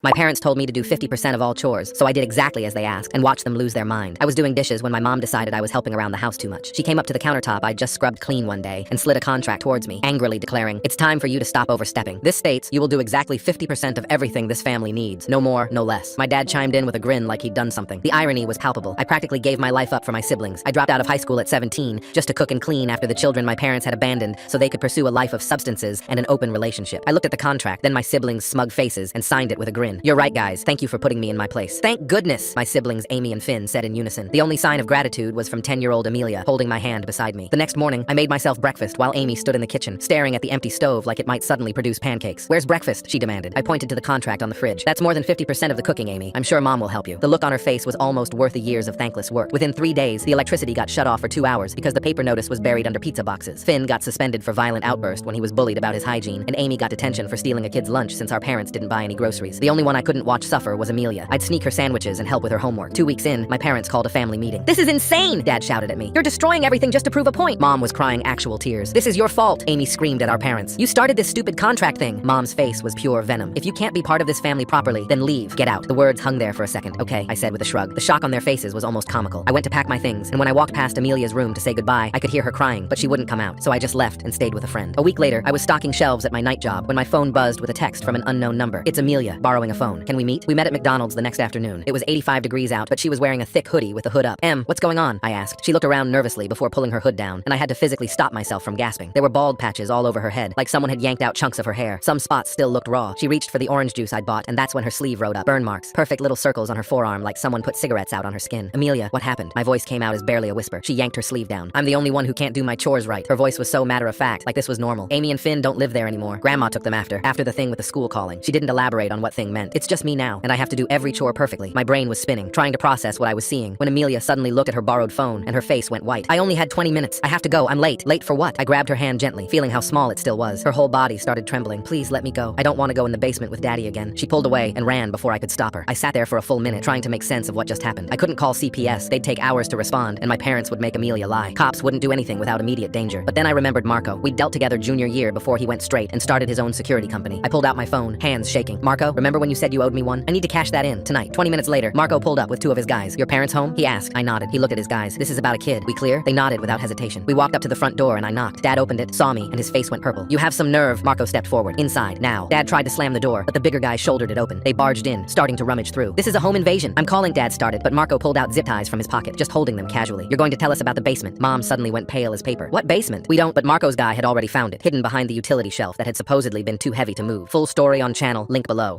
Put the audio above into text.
My parents told me to do 50% of all chores, so I did exactly as they asked and watched them lose their mind. I was doing dishes when my mom decided I was helping around the house too much. She came up to the countertop I'd just scrubbed clean one day and slid a contract towards me, angrily declaring, "It's time for you to stop overstepping. This states you will do exactly 50% of everything this family needs. No more, no less." My dad chimed in with a grin like he'd done something. The irony was palpable. I practically gave my life up for my siblings. I dropped out of high school at 17 just to cook and clean after the children my parents had abandoned so they could pursue a life of substances and an open relationship. I looked at the contract, then my siblings' smug faces, and signed it with a grin. "You're right, guys. Thank you for putting me in my place." "Thank goodness," my siblings Amy and Finn said in unison. The only sign of gratitude was from 10-year-old Amelia, holding my hand beside me. The next morning, I made myself breakfast while Amy stood in the kitchen, staring at the empty stove like it might suddenly produce pancakes. "Where's breakfast?" she demanded. I pointed to the contract on the fridge. "That's more than 50% of the cooking, Amy. I'm sure Mom will help you." The look on her face was almost worth a years of thankless work. Within 3 days, the electricity got shut off for 2 hours because the paper notice was buried under pizza boxes. Finn got suspended for violent outburst when he was bullied about his hygiene, and Amy got detention for stealing a kid's lunch since our parents didn't buy any groceries. The only one I couldn't watch suffer was Amelia. I'd sneak her sandwiches and help with her homework. 2 weeks in, my parents called a family meeting. "This is insane!" Dad shouted at me. "You're destroying everything just to prove a point." Mom was crying actual tears. "This is your fault," Amy screamed at our parents. "You started this stupid contract thing." Mom's face was pure venom. "If you can't be part of this family properly, then leave. Get out." The words hung there for a second. "Okay," I said with a shrug. The shock on their faces was almost comical. I went to pack my things, and when I walked past Amelia's room to say goodbye, I could hear her crying, but she wouldn't come out, so I just left and stayed with a friend. A week later, I was stocking shelves at my night job when my phone buzzed with a text from an unknown number. "It's Amelia, borrowing a phone. Can we meet?" We met at McDonald's the next afternoon. It was 85 degrees out, but she was wearing a thick hoodie with the hood up. What's going on?" I asked. She looked around nervously before pulling her hood down, and I had to physically stop myself from gasping. There were bald patches all over her head, like someone had yanked out chunks of her hair. Some spots still looked raw. She reached for the orange juice I'd bought, and that's when her sleeve rode up. Burn marks, perfect little circles on her forearm like someone put cigarettes out on her skin. "Amelia, what happened?" My voice came out as barely a whisper. She yanked her sleeve down. "I'm the only one who can't do my chores right." Her voice was so matter-of-fact, like this was normal. "Amy and Finn don't live there anymore. Grandma took them after the thing with the school calling." She didn't elaborate on what thing meant. "It's just me now, and I have to do every chore perfectly." My brain was spinning, trying to process what I was seeing, when Amelia suddenly looked at her borrowed phone, and her face went white. "I only had 20 minutes. I have to go. I'm late." "Late for what?" I grabbed her hand gently, feeling how small it still was. Her whole body started trembling. "Please let me go. I don't want to go in the basement with Daddy again." She pulled away and ran before I could stop her. I sat there for a full minute, trying to make sense of what just happened. I couldn't call CPS. They'd take hours to respond, and my parents would make Amelia lie. Cops wouldn't do anything without immediate danger. But then I remembered Marco. We'd dealt together junior year before he went straight and started his own security company. I pulled out my phone, hands shaking. "Marco, remember when you said you owed me one? I need to cash that in tonight." 20 minutes later, Marco pulled up with 2 of his guys. "Your parents home?" he asked. I nodded. He looked at his guys. "This is about a kid. We clear?" They nodded without hesitation. We walked up to the front door and I knocked. Dad opened it, saw me, and his face went purple. "You have some nerve." Marco stepped forward. "Inside, now." Dad tried to slam the door, but the bigger guy shouldered it open. They barged in, starting to rummage through. "This is a home invasion." "I'm calling," Dad started, but Marco pulled out zip ties from his pocket, just holding them casually. "You're going to tell us about the basement." Mom suddenly went pale as paper. "What basement?" "We don't," but Marco's guy had already found it, hidden behind the utility shelf that had supposedly been too heavy to move. Full story on channel, link below.